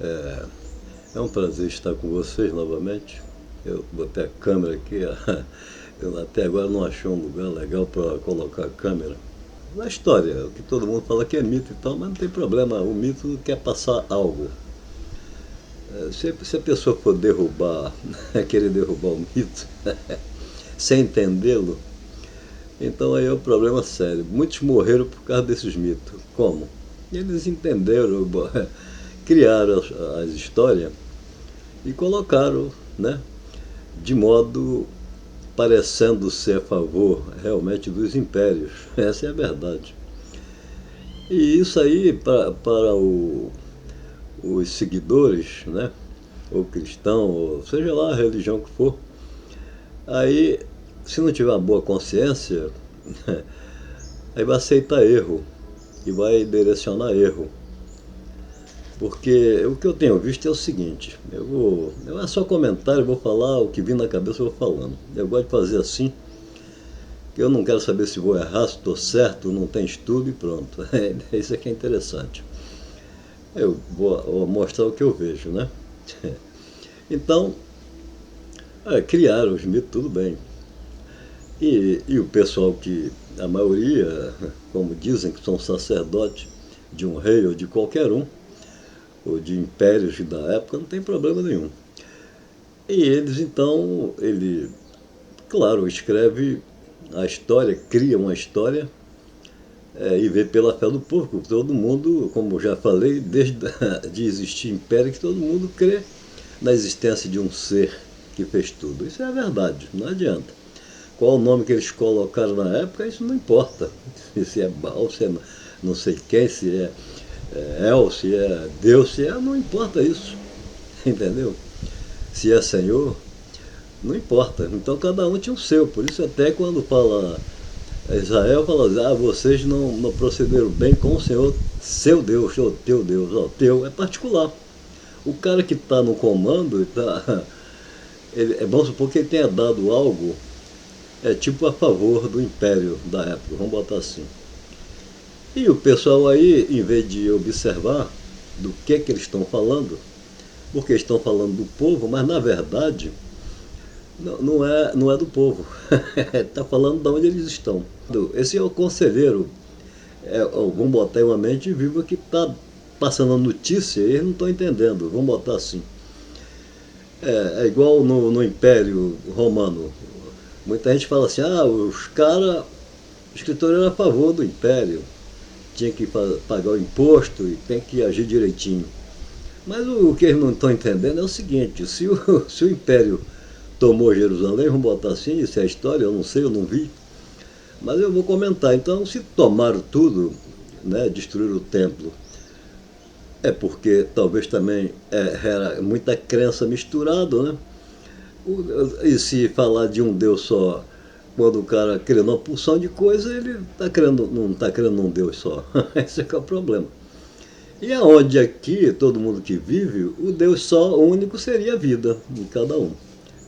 É um prazer estar com vocês novamente. Eu botei a câmera aqui, eu até agora não achei um lugar legal para colocar a câmera. Na história, o que todo mundo fala que é mito e tal, mas não tem problema, o mito quer passar algo. Se a pessoa for derrubar, querer derrubar o mito, sem entendê-lo, então aí é um problema sério. Muitos morreram por causa desses mitos. Como? Eles entenderam, criaram as histórias e colocaram, né, de modo parecendo ser a favor realmente dos impérios. Essa é a verdade. E isso aí, para os seguidores, né, ou cristão, ou seja lá a religião que for, aí, se não tiver uma boa consciência, aí vai aceitar erro e vai direcionar erro. Porque o que eu tenho visto é o seguinte, não é só comentário, eu vou falar o que vem na cabeça, eu vou falando. Eu gosto de fazer assim, que eu não quero saber se vou errar, se estou certo, não tem estudo e pronto. Isso aqui é interessante. Eu vou mostrar o que eu vejo, né? Então, criaram os mitos, tudo bem. E o pessoal que, a maioria, como dizem, que são sacerdotes de um rei ou de qualquer um, ou de impérios da época, não tem problema nenhum. E eles então, claro, escreve a história, cria uma história e vê pela fé do povo, porque todo mundo, como já falei, desde de existir império, que todo mundo crê na existência de um ser que fez tudo. Isso é a verdade, não adianta. Qual o nome que eles colocaram na época, isso não importa. Se é Baal, se é não sei quem, se é El, se é Deus, se é, não importa isso. Entendeu? Se é Senhor, não importa. Então cada um tinha o seu. Por isso até quando fala Israel, fala, vocês não procederam bem com o Senhor, seu Deus, ou teu Deus. Ó, teu é particular. O cara que está no comando, vamos supor que ele tenha dado algo, tipo a favor do império da época, vamos botar assim. E o pessoal aí, em vez de observar do que eles estão falando, porque estão falando do povo, mas na verdade não é do povo. Está falando de onde eles estão. Esse é o conselheiro, vamos botar em uma mente viva que está passando a notícia e eles não estão entendendo, vamos botar assim. É igual no Império Romano. Muita gente fala assim, os caras, o escritor era a favor do Império, tinha que pagar o imposto e tem que agir direitinho. Mas o que eles não estão entendendo é o seguinte, se o Império tomou Jerusalém, vamos botar assim, isso é a história, eu não sei, eu não vi, mas eu vou comentar. Então, se tomaram tudo, né, destruíram o templo, é porque talvez também era muita crença misturada, né? E se falar de um Deus só, quando o cara crê numa porção de coisas, ele não está crendo num Deus só. Esse é que é o problema. E aonde aqui, todo mundo que vive, o Deus só único seria a vida em cada um.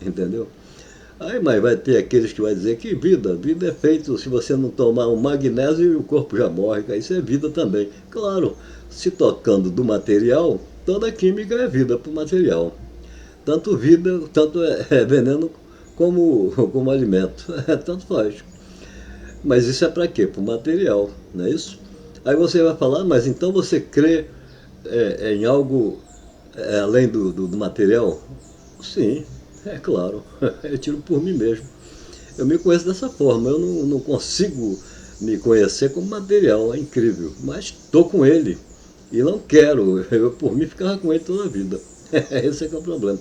Entendeu? Aí, mas vai ter aqueles que vai dizer que vida é feito, se você não tomar um magnésio, o corpo já morre, isso é vida também. Claro, se tocando do material, toda química é vida para o material. Tanto vida, tanto é veneno como alimento. Tanto faz. Mas isso é para quê? Para o material, não é isso? Aí você vai falar, mas então você crê em algo além do material? Sim, é claro. Eu tiro por mim mesmo. Eu me conheço dessa forma. Eu não consigo me conhecer como material, é incrível. Mas estou com ele e não quero. Eu, por mim, ficava com ele toda a vida. Esse é que é o problema.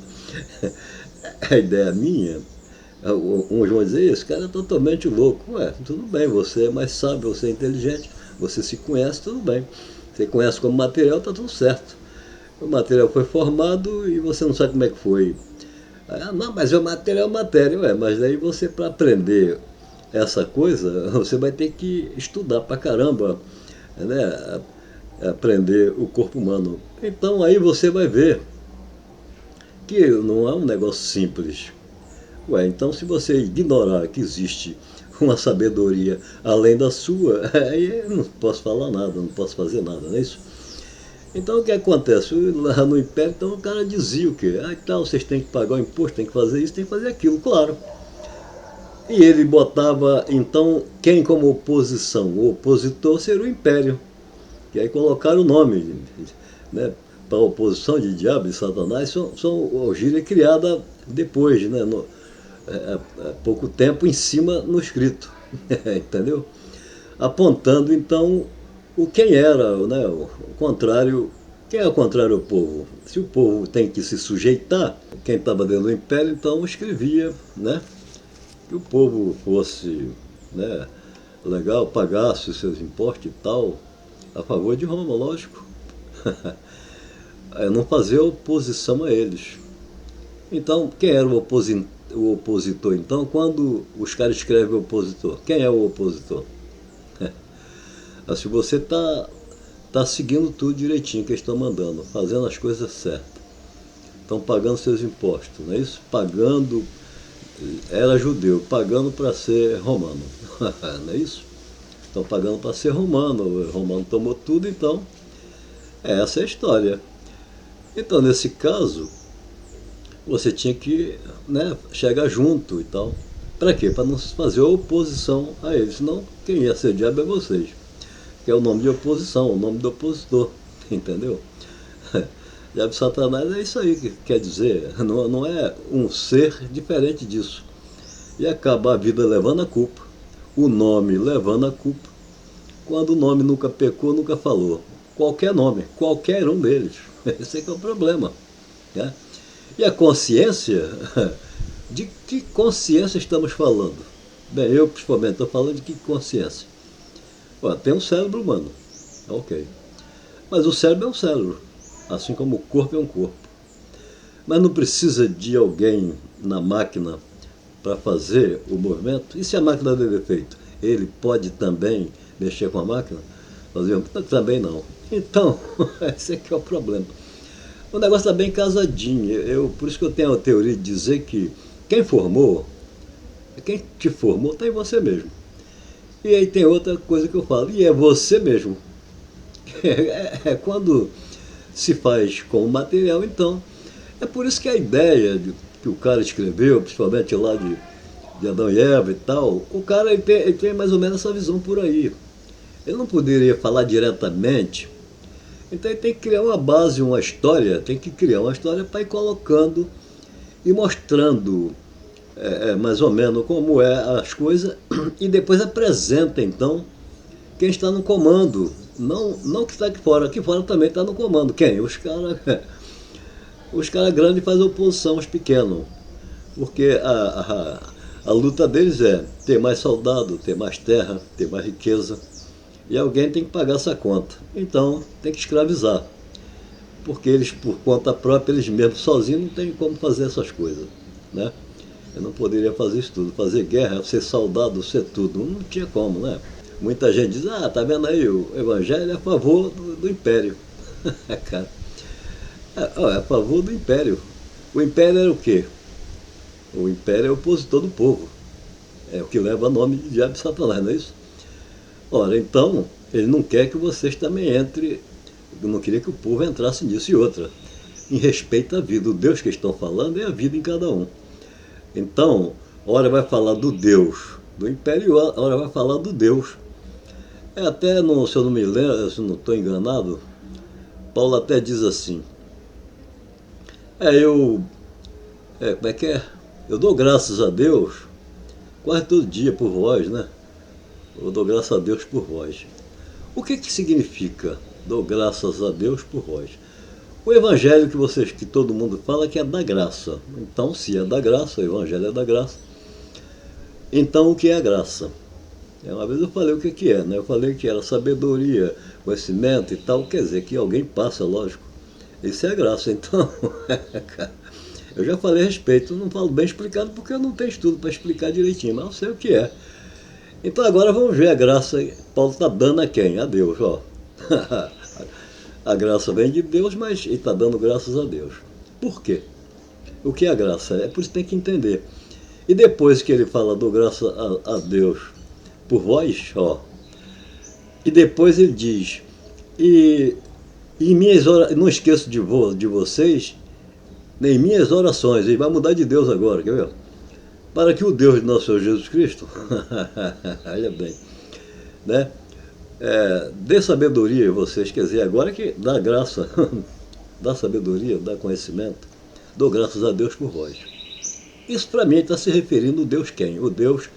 A ideia minha, uns vão dizer, esse cara é totalmente louco. Ué, tudo bem, você é mais sábio, você é inteligente, você se conhece, tudo bem. Você conhece como material, está tudo certo. O material foi formado e você não sabe como é que foi. Não, mas o material é matéria. Ué, mas aí você, para aprender essa coisa, você vai ter que estudar pra caramba, né? Aprender o corpo humano. Então aí você vai ver que não é um negócio simples. Ué, então se você ignorar que existe uma sabedoria além da sua, aí eu não posso falar nada, não posso fazer nada, não é isso? Então o que acontece? Lá no Império, então o cara dizia o quê? Ah, então vocês têm que pagar o imposto, tem que fazer isso, tem que fazer aquilo, claro. E ele botava, então, quem como oposição? O opositor seria o Império. Que aí colocaram o nome, né? Para a oposição de diabo e satanás, são gíria criada depois, né? Há pouco tempo em cima no escrito, entendeu? Apontando então o quem era, né? O contrário, quem é o contrário ao povo? Se o povo tem que se sujeitar, quem estava dentro do império então escrevia, né? Que o povo fosse, né, legal, pagasse os seus impostos e tal, a favor de Roma, lógico. Não fazer oposição a eles. Então, quem era o opositor? Então, quando os caras escrevem opositor, quem é o opositor? Se você tá seguindo tudo direitinho que eles estão mandando, fazendo as coisas certas, estão pagando seus impostos, não é isso? Pagando, era judeu, pagando para ser romano, não é isso? Estão pagando para ser romano, o romano tomou tudo, então essa é a história. Então, nesse caso, você tinha que, né, chegar junto e tal. Para quê? Para não fazer oposição a eles. Senão, quem ia ser diabo é vocês. Que é o nome de oposição, o nome do opositor. Entendeu? Diabo e Satanás é isso aí que quer dizer. Não é um ser diferente disso. E acaba a vida levando a culpa. O nome levando a culpa. Quando o nome nunca pecou, nunca falou. Qualquer nome, qualquer um deles. Esse é que é o problema. Né? E a consciência, de que consciência estamos falando? Bem, eu principalmente estou falando de que consciência? Tem um cérebro humano, ok. Mas o cérebro é um cérebro, assim como o corpo é um corpo. Mas não precisa de alguém na máquina para fazer o movimento? E se a máquina der defeito? Ele pode também mexer com a máquina? Fazer? Também não. Então, esse é que é o problema. O negócio está bem casadinho. Por isso que eu tenho a teoria de dizer que quem te formou está em você mesmo. E aí tem outra coisa que eu falo, e é você mesmo. Quando se faz com o material, então. É por isso que a ideia que o cara escreveu, principalmente lá de Adão e Eva e tal, o cara ele tem mais ou menos essa visão por aí. Ele não poderia falar diretamente. Então ele tem que criar uma base, uma história, tem que criar uma história para ir colocando e mostrando mais ou menos como é as coisas e depois apresenta então quem está no comando. Não que está aqui fora também está no comando. Quem? Os caras os cara grandes fazem oposição aos pequenos. Porque a luta deles é ter mais soldado, ter mais terra, ter mais riqueza. E alguém tem que pagar essa conta. Então, tem que escravizar. Porque eles, por conta própria, eles mesmos sozinhos não têm como fazer essas coisas. Né? Eu não poderia fazer isso tudo. Fazer guerra, ser soldado, ser tudo. Não tinha como, né? Muita gente diz, tá vendo aí, o evangelho é a favor do império. Cara, é a favor do império. O império era o quê? O império é o opositor do povo. É o que leva o nome de diabo e Satanás, não é isso? Ora, então, ele não quer que vocês também entrem, não queria que o povo entrasse nisso. E outra, em respeito à vida, o Deus que estão falando é a vida em cada um. Então, hora vai falar do Deus do império, hora vai falar do Deus. Até, se eu não me lembro, se eu não estou enganado, Paulo até diz assim, como é que é? Eu dou graças a Deus quase todo dia por vós, né? Eu dou graças a Deus por vós. O que significa dou graças a Deus por vós? O evangelho que todo mundo fala que é da graça. Então, se é da graça, o evangelho é da graça. Então, o que é a graça? Uma vez eu falei o que é, né? Eu falei que era sabedoria, conhecimento e tal. Quer dizer, que alguém passa, lógico. Isso é a graça. Então, eu já falei a respeito. Não falo bem explicado porque eu não tenho estudo para explicar direitinho, mas eu sei o que é. Então agora vamos ver a graça que Paulo está dando a quem? A Deus, ó. A graça vem de Deus, mas ele está dando graças a Deus. Por quê? O que é a graça? É por isso que tem que entender. E depois que ele fala do graça a Deus por vós, ó. E depois ele diz, e E em minhas não esqueço de vocês, nem minhas orações. Ele vai mudar de Deus agora, quer ver? Para que o Deus de nosso Senhor Jesus Cristo, olha bem, né? Dê sabedoria a vocês, quer dizer, agora que dá graça, dá sabedoria, dá conhecimento, dou graças a Deus por vós. Isso para mim está se referindo ao Deus quem? O Deus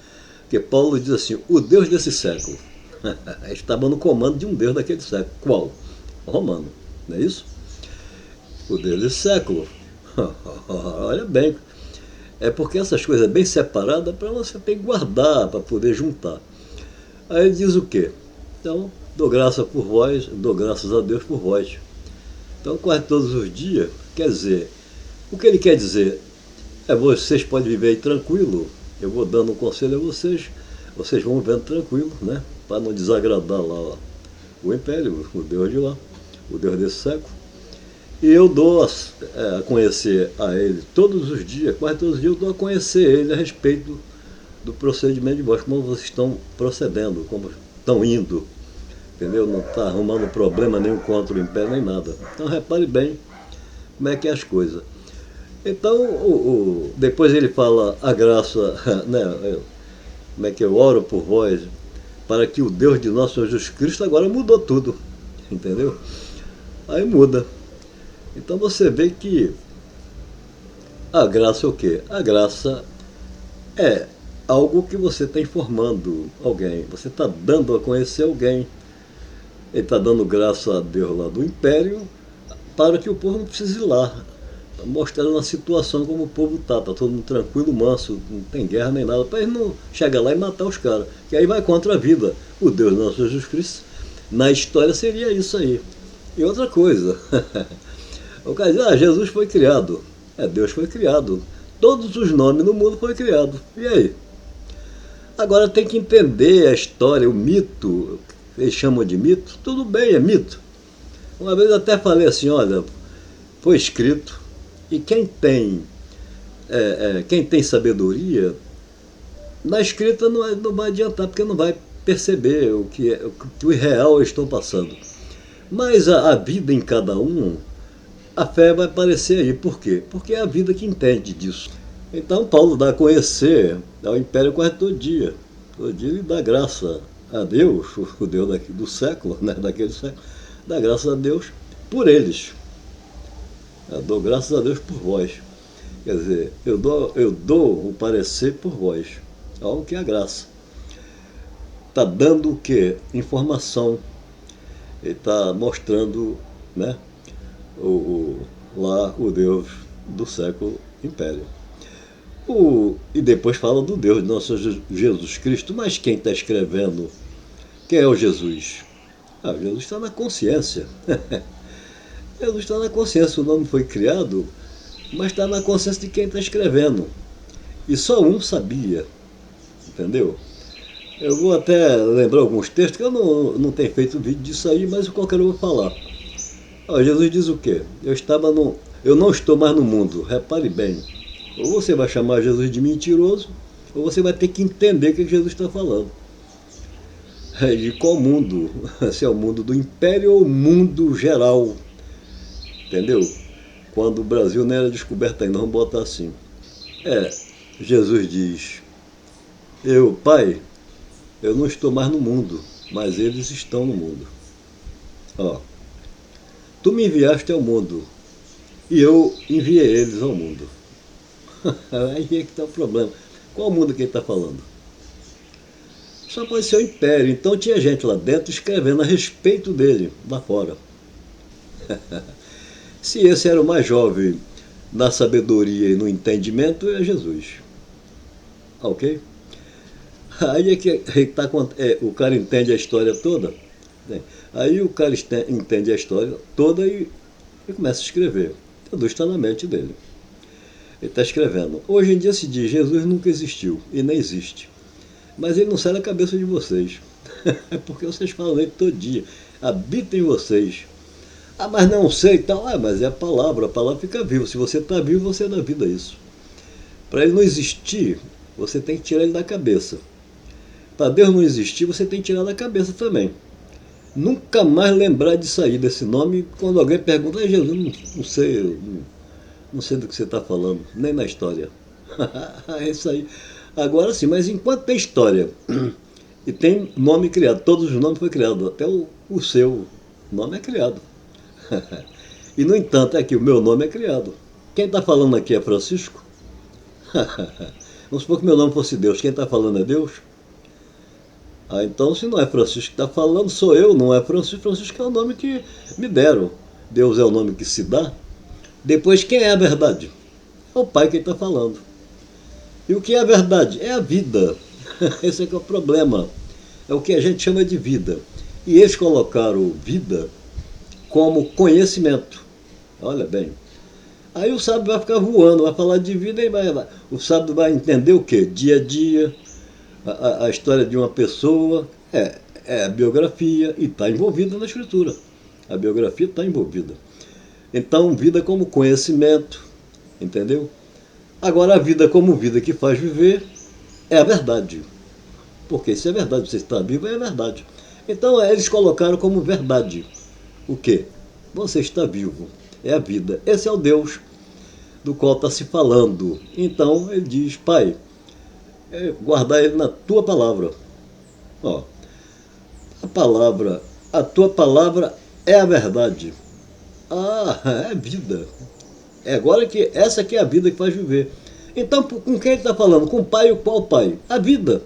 que Paulo diz assim, o Deus desse século. Estava no comando de um Deus daquele século. Qual? Romano, não é isso? O Deus desse século. Olha bem, é porque essas coisas bem separadas para você ter que guardar, para poder juntar. Aí ele diz o quê? Então, dou graça por vós, dou graças a Deus por vós. Então, quase todos os dias, quer dizer, o que ele quer dizer? Vocês podem viver aí tranquilo, eu vou dando um conselho a vocês, vocês vão vivendo tranquilo, né? Para não desagradar lá ó, o império, o Deus de lá, o Deus desse século. E eu dou a conhecer a ele todos os dias, quase todos os dias eu dou a conhecer ele a respeito do procedimento de vós, como vocês estão procedendo, como estão indo, entendeu? Não está arrumando problema nenhum contra o império, nem nada. Então repare bem como é que é as coisas. Então, depois ele fala a graça, né? Como é que eu oro por vós, para que o Deus de nosso Senhor Jesus Cristo agora mudou tudo, entendeu? Aí muda. Então você vê que a graça é o quê? A graça é algo que você está informando alguém, você está dando a conhecer alguém. Ele está dando graça a Deus lá do império para que o povo não precise ir lá. Está mostrando a situação como o povo está todo mundo tranquilo, manso, não tem guerra nem nada, para eles não chegar lá e matar os caras, que aí vai contra a vida. O Deus nosso Jesus Cristo, na história seria isso aí. E outra coisa, o cara diz, Jesus foi criado. Deus foi criado. Todos os nomes no mundo foram criados. E aí? Agora tem que entender a história, o mito, eles chamam de mito, tudo bem, é mito. Uma vez eu até falei assim, olha, foi escrito, e quem tem sabedoria, na escrita não vai adiantar, porque não vai perceber o que o real eles estão passando. Mas a vida em cada um, a fé vai aparecer aí. Por quê? Porque é a vida que entende disso. Então Paulo dá a conhecer ao império quase todo dia. Todo dia ele dá graça a Deus, o Deus do século, né, daquele século, dá graças a Deus por eles. Eu dou graças a Deus por vós. Quer dizer, eu dou o parecer por vós. Algo que é a graça. Está dando o quê? Informação. Ele está mostrando, né, lá o Deus do século império. E depois fala do Deus de nosso Jesus Cristo. Mas quem está escrevendo? Quem é o Jesus? Jesus está na consciência. Jesus está na consciência. O nome foi criado, mas está na consciência de quem está escrevendo. E só um sabia. Entendeu? Eu vou até lembrar alguns textos, que eu não tenho feito vídeo disso aí, mas qualquer um vou falar. Jesus diz o quê? Eu não estou mais no mundo. Repare bem. Ou você vai chamar Jesus de mentiroso, ou você vai ter que entender o que Jesus está falando. De qual mundo? Se é o mundo do império ou o mundo geral. Entendeu? Quando o Brasil não era descoberto ainda, vamos botar assim. Jesus diz, Pai, eu não estou mais no mundo, mas eles estão no mundo. Tu me enviaste ao mundo, e eu enviei eles ao mundo. Aí é que está o problema. Qual mundo que ele está falando? Só pode ser o império. Então tinha gente lá dentro escrevendo a respeito dele, lá fora. Se esse era o mais jovem na sabedoria e no entendimento, é Jesus. Ok? Aí é que o cara entende a história toda. Né? Aí o cara entende a história toda e começa a escrever. Tudo está na mente dele. Ele está escrevendo. Hoje em dia se diz, Jesus nunca existiu e nem existe. Mas ele não sai da cabeça de vocês. É porque vocês falam ele todo dia. Habita em vocês. Mas não sei e tal. Mas é a palavra fica viva. Se você está vivo, você dá vida a isso. Para ele não existir, você tem que tirar ele da cabeça. Para Deus não existir, você tem que tirar da cabeça também. Nunca mais lembrar disso aí, desse nome, quando alguém pergunta, "Ah, Jesus, não sei, não sei do que você está falando, nem na história." É isso aí. Agora sim, mas enquanto tem história e tem nome criado, todos os nomes foram criados, até o seu nome é criado. E no entanto, é que o meu nome é criado. Quem está falando aqui é Francisco? Vamos supor que meu nome fosse Deus. Quem está falando é Deus? Ah, então se não é Francisco que está falando, sou eu, não é Francisco. Francisco é o nome que me deram. Deus é o nome que se dá. Depois, quem é a verdade? É o Pai que está falando. E o que é a verdade? É a vida. Esse é que é o problema. É o que a gente chama de vida. E eles colocaram vida como conhecimento. Olha bem. Aí o sábio vai ficar voando, vai falar de vida e o sábio vai entender o quê? Dia a dia, a história de uma pessoa, é a biografia e está envolvida na escritura. A biografia está envolvida. Então, vida como conhecimento, entendeu? Agora, a vida como vida que faz viver é a verdade. Porque se é verdade, você está vivo, é verdade. Então, eles colocaram como verdade o quê? Você está vivo, é a vida. Esse é o Deus do qual está se falando. Então, ele diz, Pai, guardar ele na tua palavra. Ó, a tua palavra é a verdade. Ah, é vida. É agora que essa aqui é a vida que faz viver. Então, com quem ele está falando? Com o Pai, o qual Pai? A vida.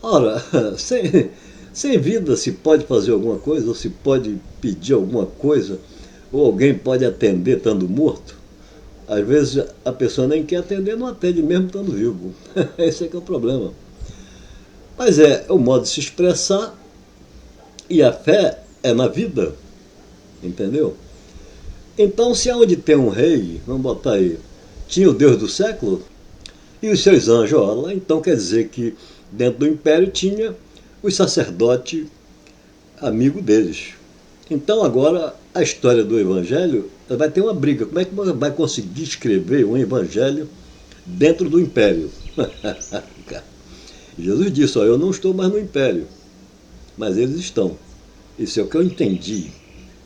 Ora, sem vida se pode fazer alguma coisa, ou se pode pedir alguma coisa, ou alguém pode atender estando morto. Às vezes a pessoa nem quer atender, não atende mesmo estando vivo. Esse é que é o problema. Mas é o modo de se expressar e a fé é na vida, entendeu? Então, se aonde tem um rei, vamos botar aí, tinha o Deus do século e os seus anjos, ó, lá então quer dizer que dentro do império tinha os sacerdotes amigo deles. Então agora a história do evangelho vai ter uma briga. Como é que vai conseguir escrever um evangelho dentro do império? Jesus disse, ó, eu não estou mais no império, mas eles estão. Isso é o que eu entendi.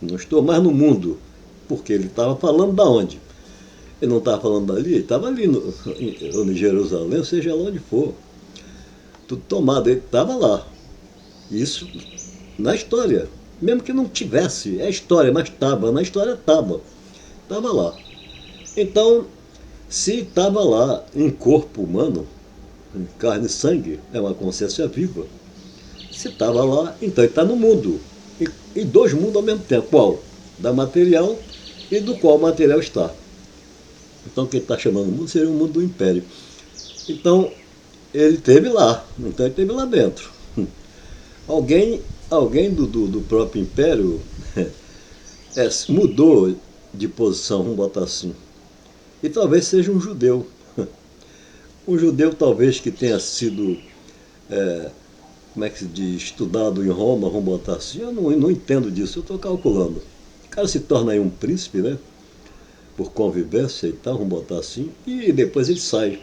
Não estou mais no mundo, porque ele estava falando da onde? Ele não estava falando dali, ele estava ali em Jerusalém, seja lá onde for. Tudo tomado, ele estava lá. Isso na história. Mesmo que não tivesse, é história, mas estava, na história estava. Estava lá. Então, se estava lá em corpo humano, em carne e sangue, é uma consciência viva. Se estava lá, então ele está no mundo. E dois mundos ao mesmo tempo. Qual? Da material e do qual o material está. Então, o que ele está chamando de mundo seria o mundo do império. Então, ele esteve lá. Então, ele esteve lá dentro. Alguém do próprio império mudou de posição, vamos botar assim. E talvez seja um judeu. Um judeu talvez que tenha sido, como é que se diz, estudado em Roma, vamos botar assim. Eu não entendo disso, eu estou calculando. O cara se torna aí um príncipe, né? Por convivência e tal, vamos botar assim, e depois ele sai.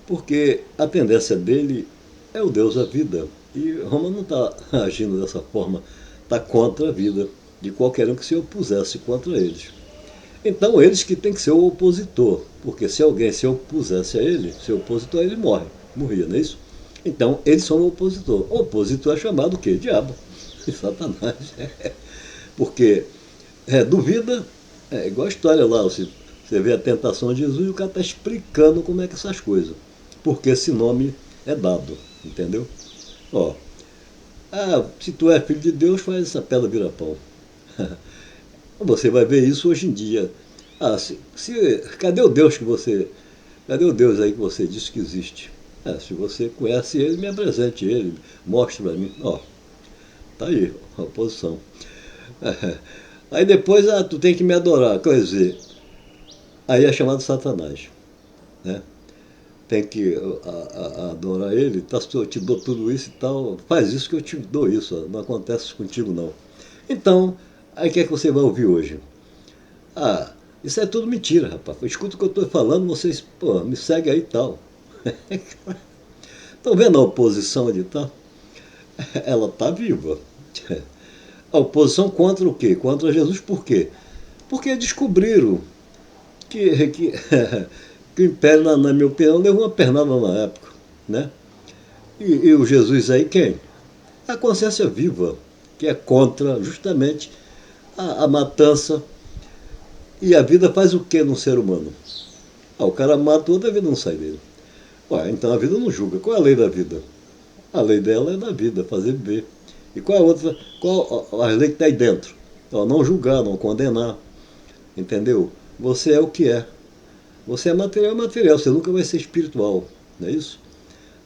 Porque a tendência dele é o Deus da vida. E Roma não está agindo dessa forma, está contra a vida de qualquer um que se opusesse contra eles. Então eles que têm que ser o opositor, porque se alguém se opusesse a ele, ser opositor, ele morria, não é isso? Então eles são o opositor. O opositor é chamado o quê? Diabo e Satanás. Porque duvida, é igual a história lá, você vê a tentação de Jesus e o cara está explicando como é que essas coisas. Porque esse nome é dado, entendeu? Ó, se tu é filho de Deus, faz essa pedra virar pão. Você vai ver isso hoje em dia. Cadê o Deus que você. Cadê o Deus aí que você disse que existe? Se você conhece ele, me apresente ele, mostre para mim. Ó, tá aí, a oposição. Aí depois, tu tem que me adorar. Quer dizer, aí é chamado Satanás, né? Tem que adorar ele, tá, eu te dou tudo isso e tal, faz isso que eu te dou isso, não acontece contigo não. Então, aí o que é que você vai ouvir hoje? Isso é tudo mentira, rapaz. Escuta o que eu estou falando, vocês, me segue aí e tal. Estão vendo a oposição de tal? ela está viva. A oposição contra o quê? Contra Jesus por quê? Porque descobriram que, que o Império, na minha opinião, levou uma pernada na época. Né? E o Jesus aí quem? A consciência viva, que é contra justamente a matança. E a vida faz o que no ser humano? O cara mata outro, a vida não sai dele. Ué, então a vida não julga. Qual é a lei da vida? A lei dela é da vida, fazer viver. E qual é a outra? Qual a lei que está aí dentro? Não julgar, não condenar. Entendeu? Você é o que é. Você é material, você nunca vai ser espiritual. Não é isso?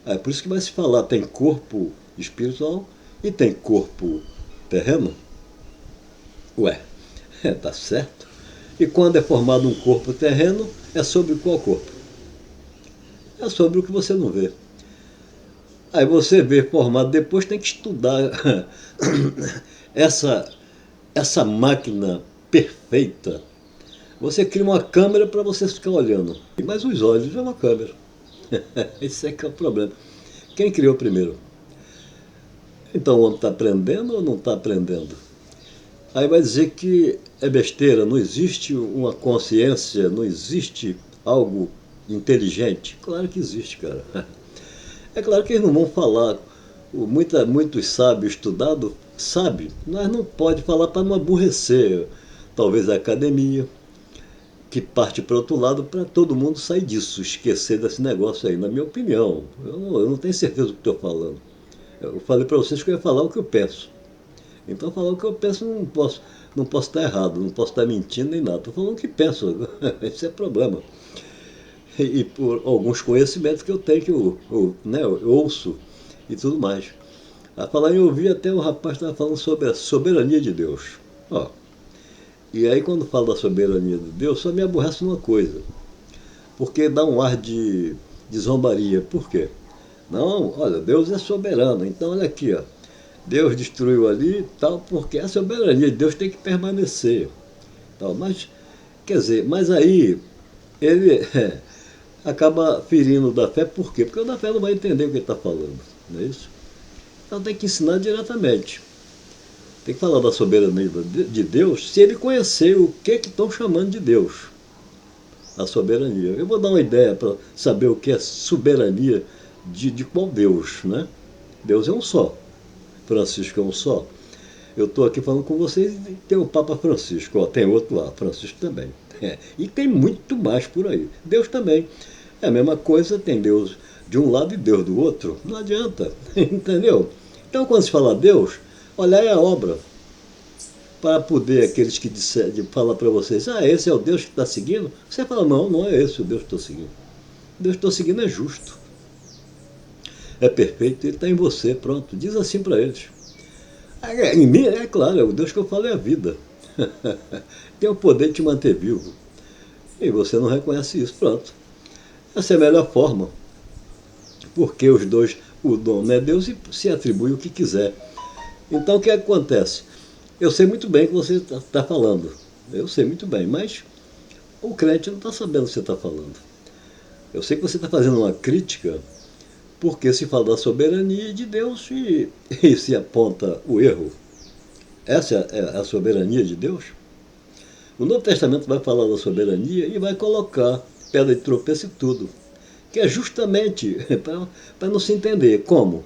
É por isso que vai se falar, tem corpo espiritual e tem corpo terreno. Ué, tá certo. E quando é formado um corpo terreno, é sobre qual corpo? É sobre o que você não vê. Aí você vê formado depois, tem que estudar essa, essa máquina perfeita. Você cria uma câmera para você ficar olhando. Mas os olhos é uma câmera. Esse é que é o problema. Quem criou primeiro? Então o homem está aprendendo ou não está aprendendo? Aí vai dizer que é besteira, não existe uma consciência, não existe algo inteligente. Claro que existe, cara. É claro que eles não vão falar. Muitos sábios estudados sabem, mas não pode falar para não aborrecer. Talvez a academia, que parte para outro lado para todo mundo sair disso, esquecer desse negócio aí, na minha opinião. Eu não tenho certeza do que estou falando. Eu falei para vocês que eu ia falar o que eu penso. Então, falar o que eu penso, não posso estar errado, não posso estar mentindo nem nada. Estou falando o que penso. Esse é o problema. E por alguns conhecimentos que eu tenho, que eu ouço e tudo mais. A falar em ouvir, até o rapaz estava falando sobre a soberania de Deus. Ó, e aí, quando falo da soberania de Deus, só me aborrece uma coisa. Porque dá um ar de zombaria. Por quê? Não, olha, Deus é soberano. Então, olha aqui, ó. Deus destruiu ali e tal, porque a soberania de Deus tem que permanecer. Tal. Mas, quer dizer, mas aí ele acaba ferindo da fé, por quê? Porque o da fé não vai entender o que ele está falando, não é isso? Então tem que ensinar diretamente. Tem que falar da soberania de Deus se ele conhecer o que estão chamando de Deus. A soberania. Eu vou dar uma ideia para saber o que é soberania de qual Deus, né? Deus é um só. Francisco é um só. Eu estou aqui falando com vocês e tem o Papa Francisco, ó, tem outro lá, Francisco também. E tem muito mais por aí. Deus também. É a mesma coisa, tem Deus de um lado e Deus do outro. Não adianta, entendeu? Então, quando se fala Deus, olhar a obra. Para poder aqueles que disserem, falar para vocês, esse é o Deus que está seguindo, você fala, não, não é esse o Deus que estou seguindo. O Deus que estou seguindo é justo. É perfeito, ele está em você, pronto. Diz assim para eles. Em mim, é claro, o Deus que eu falo é a vida. Tem o poder de te manter vivo. E você não reconhece isso, pronto. Essa é a melhor forma. Porque os dois, o dono é Deus e se atribui o que quiser. Então o que acontece? Eu sei muito bem o que você está falando. Eu sei muito bem, mas o crente não está sabendo o que você está falando. Eu sei que você está fazendo uma crítica porque se fala da soberania de Deus e se aponta o erro. Essa é a soberania de Deus? O Novo Testamento vai falar da soberania e vai colocar pedra de tropeço e tudo. Que é justamente para não se entender. Como?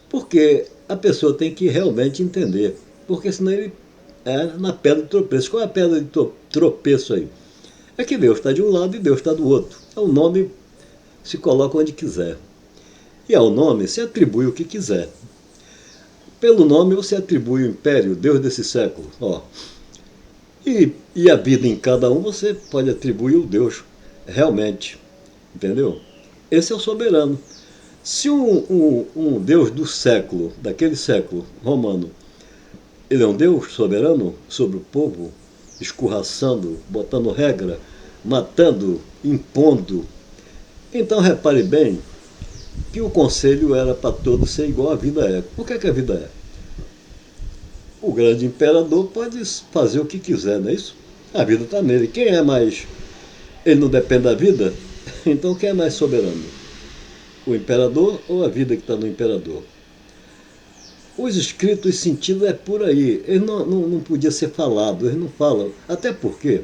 Porque a pessoa tem que realmente entender. Porque senão ele é na pedra de tropeço. Qual é a pedra de tropeço aí? É que Deus está de um lado e Deus está do outro. O nome se coloca onde quiser. E ao nome se atribui o que quiser. Pelo nome você atribui o império, Deus desse século. Ó. E a vida em cada um você pode atribuir o Deus realmente. Entendeu? Esse é o soberano. Se um Deus do século, daquele século romano, ele é um Deus soberano sobre o povo, escorraçando, botando regra, matando, impondo. Então repare bem que o conselho era para todos ser igual a vida é. O que é que a vida é? O grande imperador pode fazer o que quiser, não é isso? A vida está nele. Quem é mais? Ele não depende da vida? Então quem é mais soberano? O imperador ou a vida que está no imperador? os escritos, sentido é por aí. Ele não podia ser falado, eles não falam. Até porque,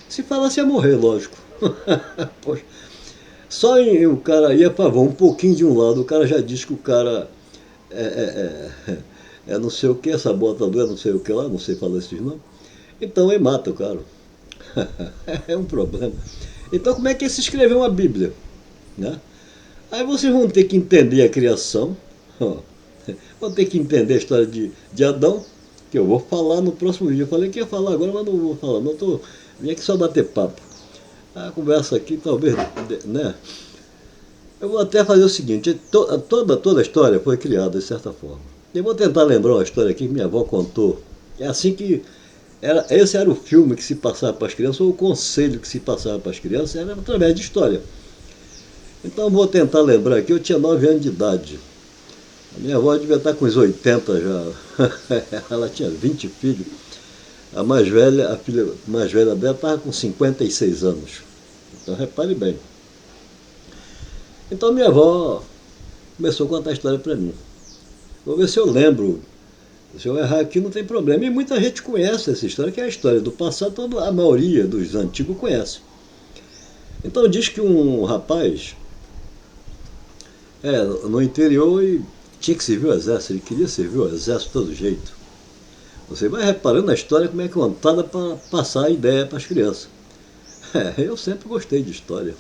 se falasse ia morrer, lógico. Poxa, só o cara ia a favor, um pouquinho de um lado, o cara já diz que o cara é não sei o que, sabotador, é não sei o que lá, não sei falar esses nomes. Então ele mata o cara. É um problema. Então como é que se escreveu uma Bíblia? Né? Aí vocês vão ter que entender a criação, ó, vão ter que entender a história de Adão, que eu vou falar no próximo vídeo. Eu falei que ia falar agora, mas não vou falar. Não tô, vim aqui só bater papo. A conversa aqui talvez, né? Eu vou até fazer o seguinte, toda a história foi criada de certa forma. Eu vou tentar lembrar uma história aqui que minha avó contou. É assim que esse era o filme que se passava para as crianças, ou o conselho que se passava para as crianças, era através de história. Então vou tentar lembrar aqui, eu tinha 9 anos de idade. A minha avó devia estar com uns 80 já. Ela tinha 20 filhos. A mais velha, a filha mais velha dela estava com 56 anos. Então repare bem. Então minha avó começou a contar a história para mim. Vou ver se eu lembro. Se eu errar aqui não tem problema. E muita gente conhece essa história, que é a história do passado, toda a maioria dos antigos conhece. Então diz que um rapaz no interior e tinha que servir o exército, ele queria servir o exército de todo jeito. Você vai reparando na história como é contada para passar a ideia para as crianças. Eu sempre gostei de história.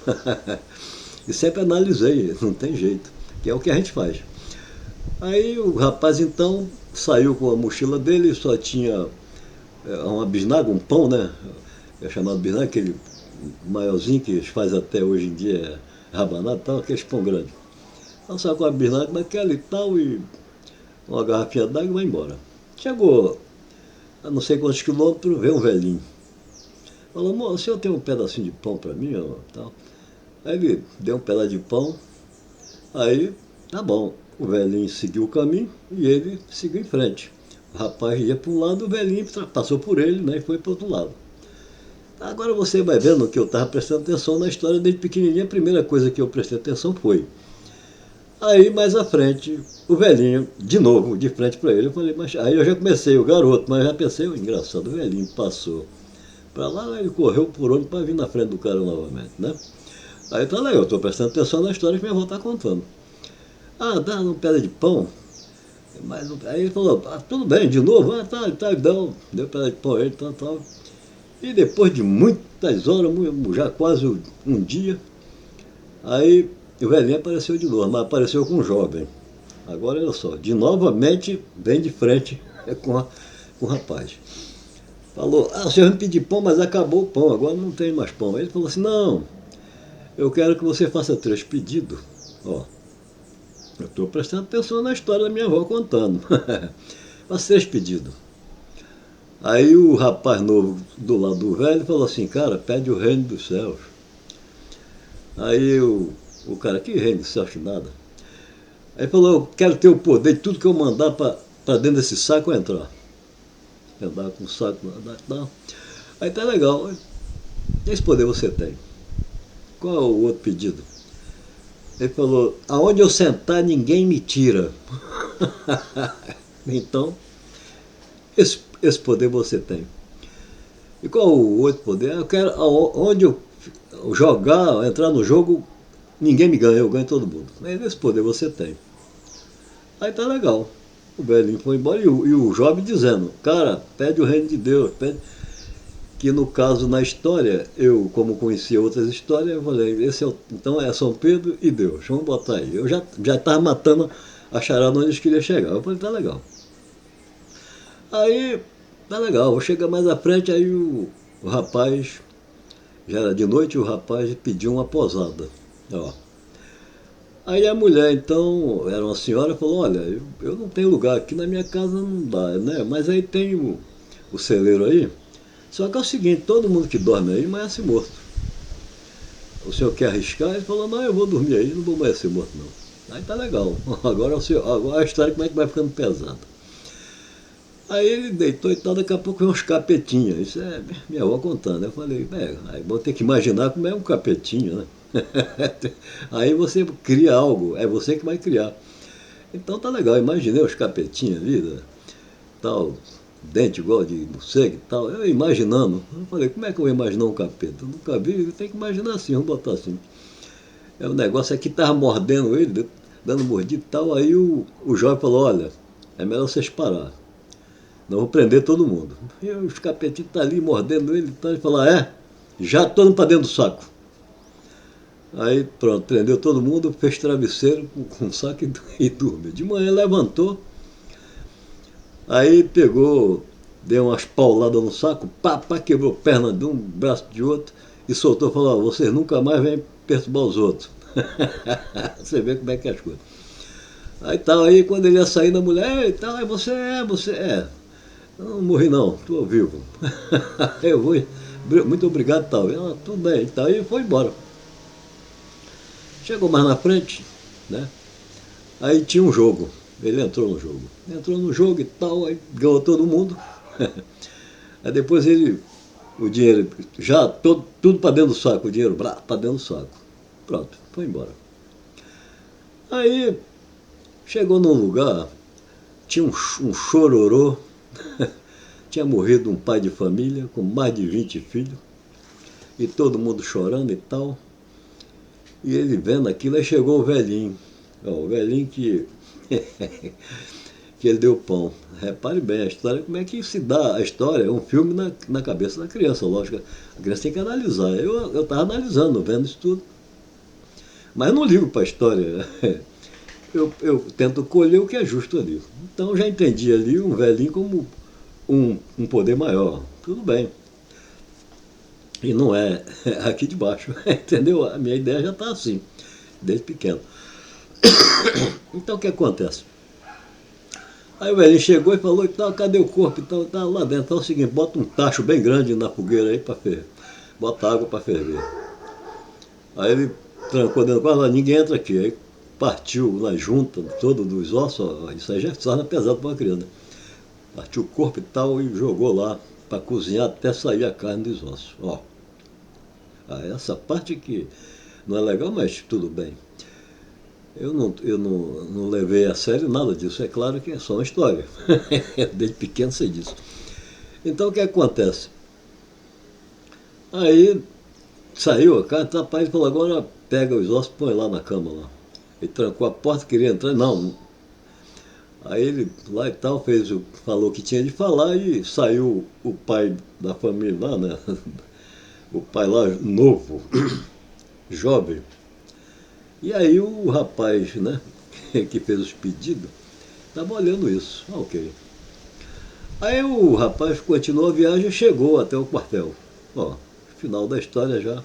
E sempre analisei, não tem jeito, que é o que a gente faz. Aí o rapaz então saiu com a mochila dele, só tinha uma bisnaga, um pão, né? É chamado bisnaga, aquele maiorzinho que eles fazem até hoje em dia, rabanado, tal, aqueles pão grande. Então saiu com a bisnaga naquela e tal, e uma garrafinha d'água e vai embora. Chegou a não sei quantos quilômetros, veio um velhinho. Falou, moço, o senhor tem um pedacinho de pão para mim? Ou tal? Aí ele deu um pedaço de pão, aí tá bom. O velhinho seguiu o caminho e ele seguiu em frente. O rapaz ia para um lado, o velhinho passou por ele, né, e foi para o outro lado. Agora você vai vendo que eu estava prestando atenção na história desde pequenininho. A primeira coisa que eu prestei atenção foi. Aí mais à frente, o velhinho, de novo, de frente para ele. Eu falei, mas aí eu já comecei, o garoto, mas já pensei, engraçado, o velhinho passou para lá, ele correu por onde para vir na frente do cara novamente, né? Aí tá legal, eu estou prestando atenção na história que minha avó está contando. Ah, dá um pedaço de pão. Mas, aí ele falou, tudo bem, de novo? Ah, tá, deu um pedaço de pão a ele, tal. E depois de muitas horas, já quase um dia, aí o velhinho apareceu de novo, mas apareceu com um jovem. Agora olha só, novamente vem de frente com o rapaz. Falou, o senhor me pediu pão, mas acabou o pão, agora não tem mais pão. Aí ele falou assim, não, eu quero que você faça 3 pedidos. Ó, eu estou prestando atenção na história da minha avó contando. Faça 3 pedidos. Aí o rapaz novo do lado do velho falou assim, cara, pede o reino dos céus. Aí o cara, que reino dos céus que nada? Aí falou, eu quero ter o poder de tudo que eu mandar para dentro desse saco entrar. Andar com o saco, não. Aí tá legal. Esse poder você tem. Qual é o outro pedido? Ele falou, aonde eu sentar ninguém me tira. Então, esse poder você tem. E qual o outro poder? Eu quero, onde eu jogar, entrar no jogo, ninguém me ganha, eu ganho todo mundo. Esse poder você tem. Aí tá legal. O velhinho foi embora e o jovem dizendo, cara, pede o reino de Deus, pede. Que no caso, na história, eu, como conhecia outras histórias, eu falei, então é São Pedro e Deus, vamos botar aí. Eu já estava matando a charada onde eles queriam chegar. Eu falei, tá legal. Aí, tá legal, vou chegar mais à frente, aí o rapaz, já era de noite, o rapaz pediu uma posada. Ó. Aí a mulher, então, era uma senhora, falou, olha, eu não tenho lugar aqui na minha casa, não dá, né? Mas aí tem o celeiro aí. Só que é o seguinte, todo mundo que dorme aí amanhece morto. O senhor quer arriscar? Ele falou, não, eu vou dormir aí, não vou amanhecer morto não. Aí tá legal. Agora a história como é que vai ficando pesada. Aí ele deitou e tal, daqui a pouco veio uns capetinhas. Isso é minha avó contando. Eu falei, aí vou ter que imaginar como é um capetinho, né? Aí você cria algo, é você que vai criar. Então tá legal, imaginei os capetinhos ali, né, tal, dente igual de morcego e tal. Eu imaginando, eu falei, como é que eu vou imaginar um capeta? Eu nunca vi, eu tenho que imaginar assim, vamos botar assim. É, o negócio é que tava mordendo ele, dando mordida e tal, aí o jovem falou, olha, é melhor vocês parar. Não vou prender todo mundo. E os capetinhos tá ali mordendo ele, então ele falou, ah, é? Já tô indo pra dentro do saco. Aí pronto, prendeu todo mundo, fez travesseiro com um saco e dormiu. De manhã levantou, aí pegou, deu umas pauladas no saco, pá, pá, quebrou perna de um, braço de outro e soltou, falou, ó, vocês nunca mais vêm perturbar os outros. Você vê como é que é as coisas. Aí tal, aí quando ele ia sair da mulher, e tal, aí você é. Eu não morri não, estou vivo. Eu vou, muito obrigado tal. Ela, tudo bem, tal, e foi embora. Chegou mais na frente, né? Aí tinha um jogo. Ele entrou no jogo. Entrou no jogo e tal, aí ganhou todo mundo. Aí depois ele, o dinheiro, já todo, tudo para dentro do saco, o dinheiro para dentro do saco. Pronto, foi embora. Aí chegou num lugar, tinha um chororô, tinha morrido um pai de família com mais de 20 filhos, e todo mundo chorando e tal. E ele vendo aquilo, aí chegou o velhinho. Ó, o velhinho que que ele deu pão. Repare bem a história, como é que se dá a história, é um filme na cabeça da criança, lógico. A criança tem que analisar. Eu estava analisando, vendo isso tudo. Mas eu não ligo para a história. Eu tento colher o que é justo ali. Então eu já entendi ali um velhinho como um poder maior. Tudo bem. E não é aqui de baixo. Entendeu? A minha ideia já está assim, desde pequeno. Então o que acontece? Aí o velhinho chegou e falou, então, cadê o corpo? Então, tá lá dentro. Então é o seguinte, bota um tacho bem grande na fogueira aí para ferver. Bota água para ferver. Aí ele trancou dentro do quarto, ninguém entra aqui. Aí partiu na junta toda dos ossos, ó, isso aí já é pesado para uma criança. Partiu o corpo e tal e jogou lá para cozinhar até sair a carne dos ossos. Ó. Essa parte que não é legal, mas tudo bem. Eu não levei a sério nada disso. É claro que é só uma história. Desde pequeno sei disso. Então o que acontece? Aí saiu a carne, o rapaz falou, agora pega os ossos e põe lá na cama lá. Ele trancou a porta, queria entrar, não. Aí ele lá e tal, falou o que tinha de falar e saiu o pai da família lá, né? O pai lá novo, jovem. E aí o rapaz, né, que fez os pedidos, estava olhando isso. Ok. Aí o rapaz continuou a viagem e chegou até o quartel. Ó, final da história já.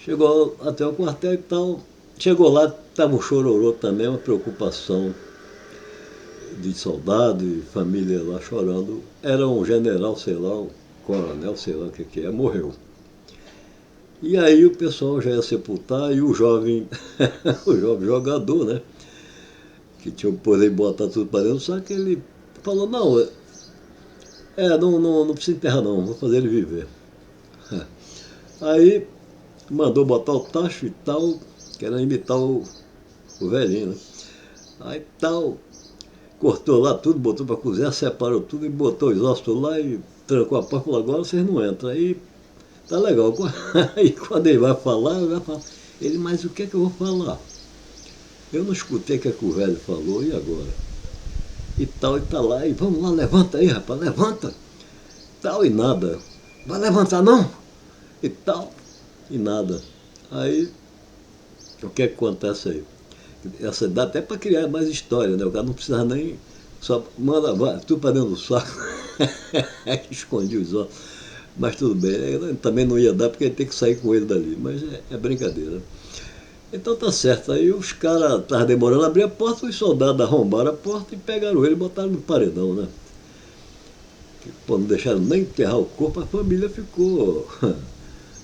Chegou até o quartel e tal. Chegou lá, estava um chororô também, uma preocupação de soldado e família lá chorando. Era um general, sei lá, um coronel, sei lá o que é, morreu. E aí o pessoal já ia sepultar e o jovem, o jovem jogador, né? Que tinha o poder de botar tudo para dentro, só que ele falou, não, não precisa enterrar não, vou fazer ele viver. Aí mandou botar o tacho e tal, querendo imitar o velhinho, né? Aí tal, cortou lá tudo, botou para cozinhar, separou tudo e botou os ossos lá e trancou a porta e falou, agora vocês não entram. Aí tá legal. Aí quando ele vai falar, ele, mas o que é que eu vou falar? Eu não escutei o que, é que o velho falou, e agora? E tal, e tá lá, e vamos lá, levanta aí, rapaz, levanta. Tal e nada. Vai levantar não? E tal, e nada. Aí, o que é que acontece aí? Essa dá até para criar mais história, né? O cara não precisa nem. Só manda, vai, tudo para dentro do saco. Escondi os olhos. Mas tudo bem, eu também não ia dar porque ia ter que sair com ele dali. Mas é brincadeira. Então tá certo. Aí os caras estavam demorando a abrir a porta, os soldados arrombaram a porta e pegaram ele e botaram no paredão, né? Pô, não deixaram nem enterrar o corpo, a família ficou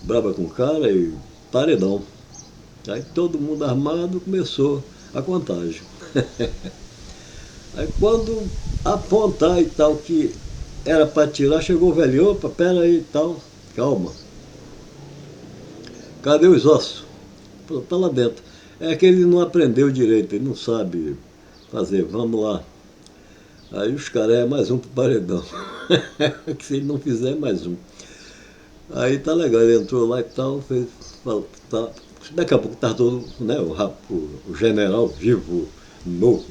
brava com o cara e paredão. Aí todo mundo armado começou a contagem. Aí quando apontar e tal que era para tirar, chegou o velho, opa, pera aí e tal, calma. Cadê os ossos? Falou, tá lá dentro. É que ele não aprendeu direito, ele não sabe fazer, vamos lá. Aí os caras, é mais um pro paredão. Que se ele não fizer, é mais um. Aí tá legal, ele entrou lá e tal, fez, tá, daqui a pouco tá todo, né, o general vivo, novo,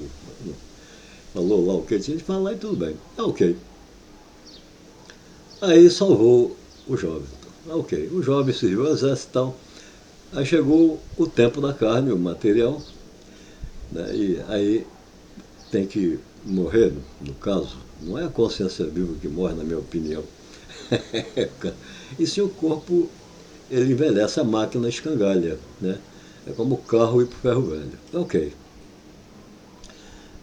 falou lá o que tinha de falar e tudo bem. Ah, ok. Aí salvou o jovem. Ah, ok. O jovem serviu ao exército e tal. Aí chegou o tempo da carne, o material, né, e aí tem que morrer, no caso. Não é a consciência viva que morre, na minha opinião. E sim o corpo, ele envelhece, a máquina escangalha, né? É como o carro ir pro ferro velho. Ok.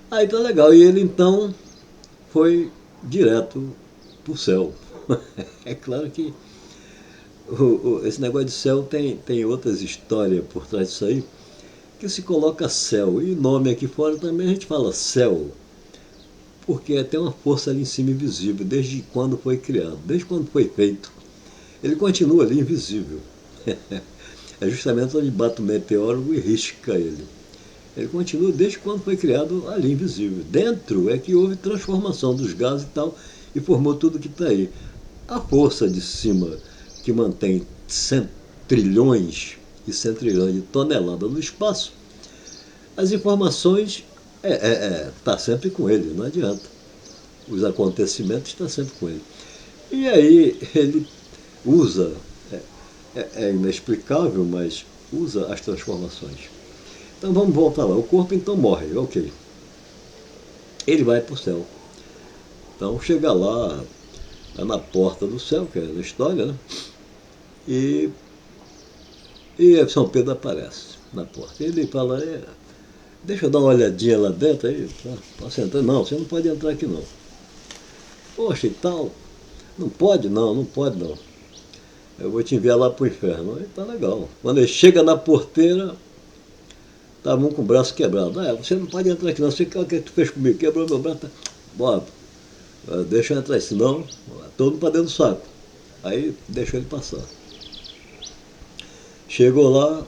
Aí tá legal. E ele então foi direto pro céu. É claro que esse negócio de céu tem outras histórias por trás disso aí, que se coloca céu. E nome aqui fora também a gente fala céu, porque tem uma força ali em cima invisível, desde quando foi criado, desde quando foi feito. Ele continua ali invisível. É justamente onde bate o meteoro e risca ele. Ele continua desde quando foi criado ali invisível. Dentro é que houve transformação dos gases e tal, e formou tudo que está aí. A força de cima, que mantém 100 trilhões e 100 trilhões de toneladas no espaço, as informações tá sempre com ele, não adianta. Os acontecimentos estão sempre com ele. E aí ele usa, é inexplicável, mas usa as transformações. Então vamos voltar lá. O corpo então morre, ok. Ele vai para o céu. Então chega lá, tá na porta do céu, que é a história, né? E, e São Pedro aparece na porta. Ele fala, deixa eu dar uma olhadinha lá dentro aí. Posso entrar? Não, você não pode entrar aqui não. Poxa, e tal. Não pode? Não, não pode não. Eu vou te enviar lá pro inferno. Aí tá legal. Quando ele chega na porteira, tava um com o braço quebrado. Ah, você não pode entrar aqui não. Você quer o que tu fez comigo? Quebrou meu braço. Tá... Bora, deixa eu entrar aí, senão todo para dentro do saco. Aí deixou ele passar. Chegou lá,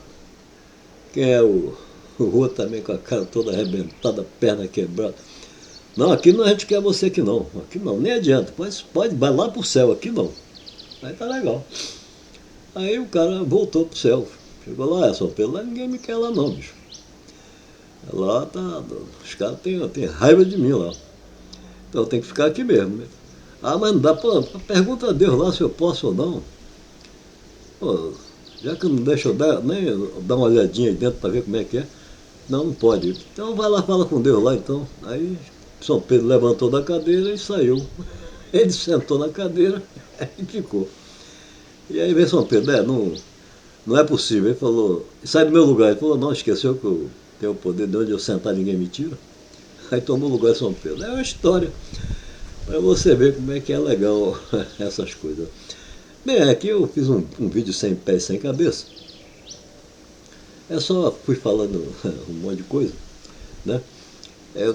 quem é o outro também com a cara toda arrebentada, perna quebrada. Não, aqui não, a gente quer você aqui não. Aqui não, nem adianta. Pode, vai lá pro céu, aqui não. Aí tá legal. Aí o cara voltou pro céu. Chegou lá, São Pedro, lá ninguém me quer lá não, bicho. Lá tá. Os caras têm raiva de mim lá. Então eu tenho que ficar aqui mesmo. Né? Ah, mas não dá pra. Pergunta a Deus lá se eu posso ou não. Pô, já que não deixa eu nem dar uma olhadinha aí dentro para ver como é que é. Não, não pode. Então vai lá, fala com Deus lá então. Aí São Pedro levantou da cadeira e saiu. Ele sentou na cadeira e ficou. E aí veio São Pedro, não é possível. Ele falou, sai do meu lugar. Ele falou, não, esqueceu que eu tenho o poder de onde eu sentar ninguém me tira. Aí tomou o lugar de São Pedro. É uma história para você ver como é que é legal essas coisas. Bem, aqui eu fiz um vídeo sem pé e sem cabeça. É só fui falando um monte de coisa, né?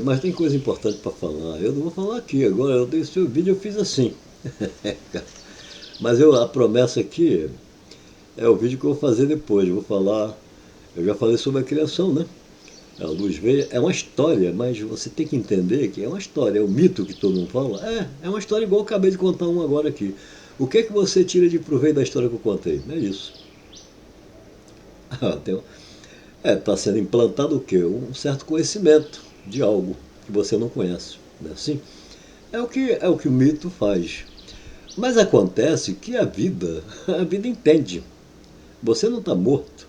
Mas tem coisa importante para falar. Eu não vou falar aqui agora. Eu dei esse vídeo, eu fiz assim. Mas a promessa aqui é o vídeo que eu vou fazer depois. Eu vou falar. Eu já falei sobre a criação, né? A luz veio. É uma história, mas você tem que entender que é uma história. É o mito que todo mundo fala. É uma história igual eu acabei de contar um agora aqui. O que é que você tira de proveito da história que eu contei? É isso. Está sendo implantado o quê? Um certo conhecimento de algo que você não conhece. Não é assim? É o que o mito faz. Mas acontece que a vida entende. Você não está morto.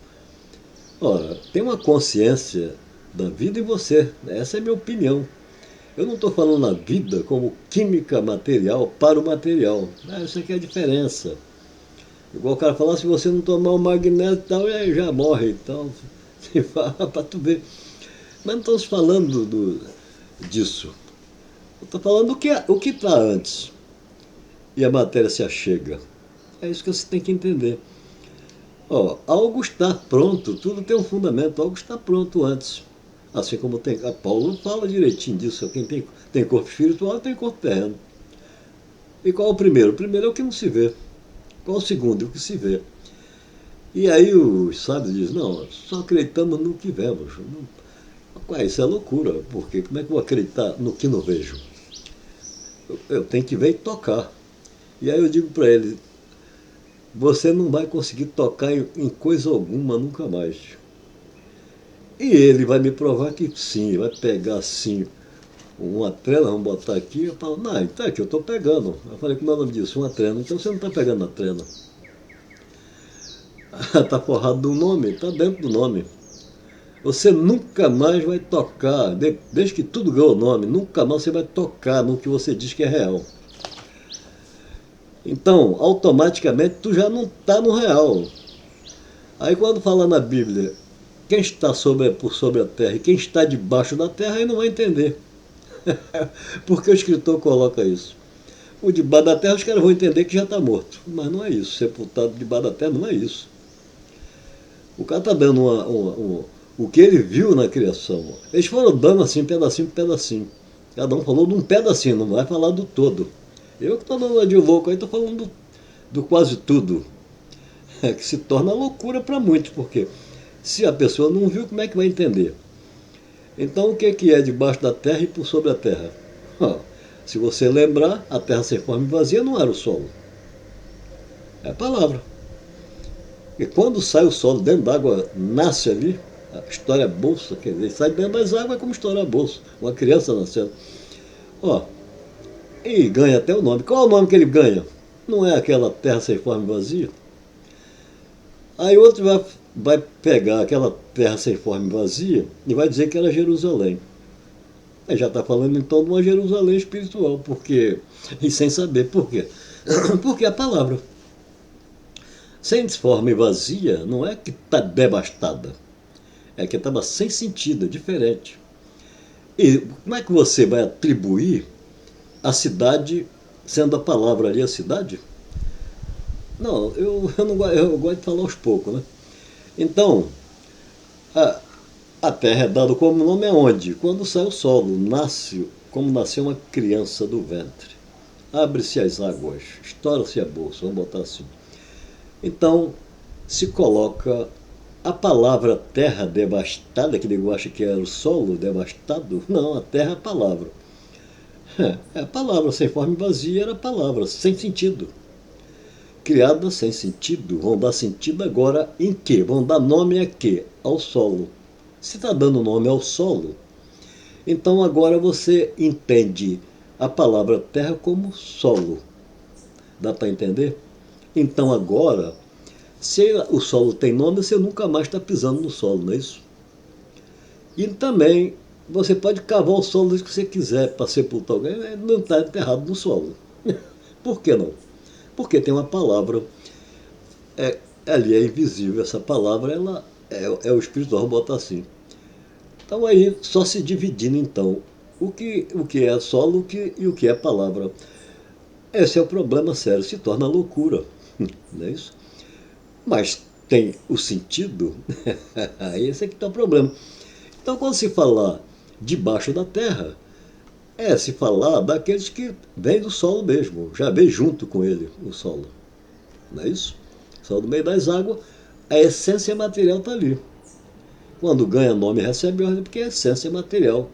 Ora, tem uma consciência da vida em você. Essa é a minha opinião. Eu não estou falando na vida como química material para o material. Essa aqui é a diferença. Igual o cara falar, se você não tomar o magnésio e tal, aí já morre e tal. Você fala para tu ver. Mas não estamos falando disso. Eu estou falando o que está antes. E a matéria se achega. É isso que você tem que entender. Algo está pronto, tudo tem um fundamento, algo está pronto antes. Assim como a Paulo fala direitinho disso. Quem tem corpo espiritual tem corpo terreno. E qual é o primeiro? O primeiro é o que não se vê. Qual é o segundo? É o que se vê. E aí os sábios dizem, não, só acreditamos no que vemos. Ué, isso é loucura, porque como é que eu vou acreditar no que não vejo? Eu tenho que ver e tocar. E aí eu digo para ele, você não vai conseguir tocar em coisa alguma nunca mais. E ele vai me provar que sim, vai pegar assim uma trena, vamos botar aqui, eu falo, não, então é que eu estou pegando. Eu falei, como é o nome disso? Uma trena. Então você não está pegando a trena. Está forrado do nome, está dentro do nome. Você nunca mais vai tocar, desde que tudo ganhou nome, nunca mais você vai tocar no que você diz que é real. Então, automaticamente, tu já não está no real. Aí quando fala na Bíblia, quem está por sobre a terra e quem está debaixo da terra, aí não vai entender. Porque o escritor coloca isso. O debaixo da terra, os caras vão entender que já está morto. Mas não é isso. Sepultado debaixo da terra não é isso. O cara está dando o que ele viu na criação. Eles foram dando assim, pedacinho por pedacinho. Cada um falou de um pedacinho, não vai falar do todo. Eu que estou dando uma de louco aí, estou falando do quase tudo. É que se torna loucura para muitos, porque se a pessoa não viu, como é que vai entender? Então o que é debaixo da terra e por sobre a terra? Se você lembrar, a terra sem forma e vazia não era o solo. É a palavra. E quando sai o solo dentro d'água, nasce ali, a história bolsa, quer dizer, sai dentro das águas como história bolsa. Uma criança nascendo. Ó, e ganha até o nome. Qual é o nome que ele ganha? Não é aquela terra sem forma e vazia? Aí outro vai pegar aquela terra sem forma e vazia e vai dizer que era Jerusalém. Aí já está falando então de uma Jerusalém espiritual, porque. E sem saber por quê. Porque a palavra. Sem forma e vazia não é que está devastada, é que estava sem sentido, é diferente. E como é que você vai atribuir a cidade sendo a palavra ali a cidade? Não, eu gosto de falar aos poucos, né? Então, a, a terra é dada como nome aonde? Quando sai o solo, nasce como nasceu uma criança do ventre. Abre-se as águas, estoura-se a bolsa, vamos botar assim. Então, se coloca a palavra terra devastada, que ele acha que era o solo devastado. Não, a terra é a palavra. É a palavra, sem forma e vazia era a palavra, sem sentido. Criada sem sentido, vão dar sentido agora em quê? Vão dar nome a quê? Ao solo. Se está dando nome ao solo, então agora você entende a palavra terra como solo. Dá para entender? Então agora, se o solo tem nome, você nunca mais está pisando no solo, não é isso? E também você pode cavar o solo que você quiser para sepultar alguém, não está enterrado no solo. Por que não? Porque tem uma palavra, ali é invisível, essa palavra ela é o espiritual, vamos botar assim. Então aí só se dividindo então o que é solo e o que é palavra. Esse é o problema sério, se torna loucura, não é isso? Mas tem o sentido, esse é que está o problema. Então quando se falar debaixo da terra, se falar daqueles que vêm do solo mesmo, já vem junto com ele o solo, não é isso? O solo no meio das águas, a essência material está ali. Quando ganha nome recebe ordem porque a essência é material.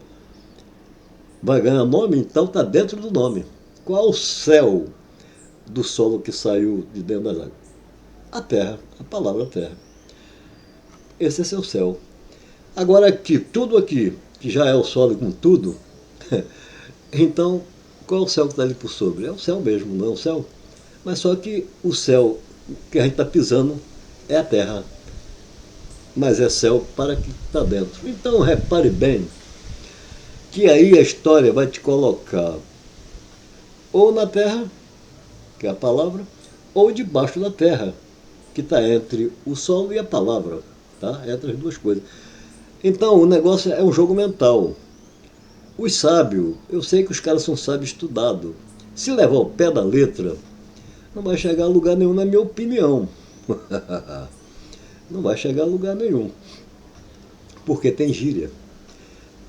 Vai ganhar nome, então está dentro do nome. Qual o céu do solo que saiu de dentro das águas? A terra, a palavra terra. Esse é seu céu. Agora aqui, tudo aqui, que já é o solo com tudo, então qual é o céu que está ali por sobre? É o céu mesmo, não é o céu? Mas só que o céu que a gente está pisando é a terra. Mas é céu para que está dentro. Então repare bem que aí a história vai te colocar ou na terra, que é a palavra, ou debaixo da terra, que está entre o solo e a palavra, tá? Entre as duas coisas. Então o negócio é um jogo mental. Os sábios, eu sei que os caras são sábios estudados. Se levar ao pé da letra, não vai chegar a lugar nenhum, na minha opinião. Não vai chegar a lugar nenhum. Porque tem gíria.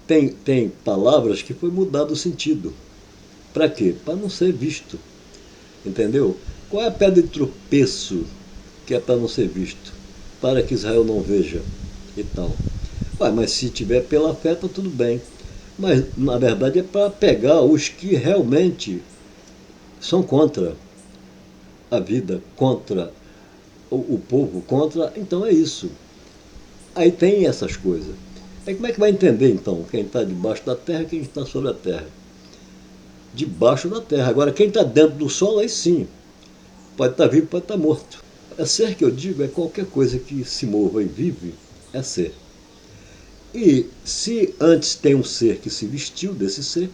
Tem palavras que foi mudado o sentido. Para quê? Para não ser visto. Entendeu? Qual é a pedra de tropeço que é para não ser visto? Para que Israel não veja e tal. Ué, mas se tiver pela fé, tá tudo bem. Mas, na verdade, é para pegar os que realmente são contra a vida, contra o povo, contra. Então é isso. Aí tem essas coisas. Aí como é que vai entender, então, quem está debaixo da terra e quem está sobre a terra? Debaixo da terra. Agora, quem está dentro do sol, aí sim. Pode estar vivo, pode estar morto. É ser que eu digo é qualquer coisa que se mova e vive, é ser. E se antes tem um ser que se vestiu desse ser,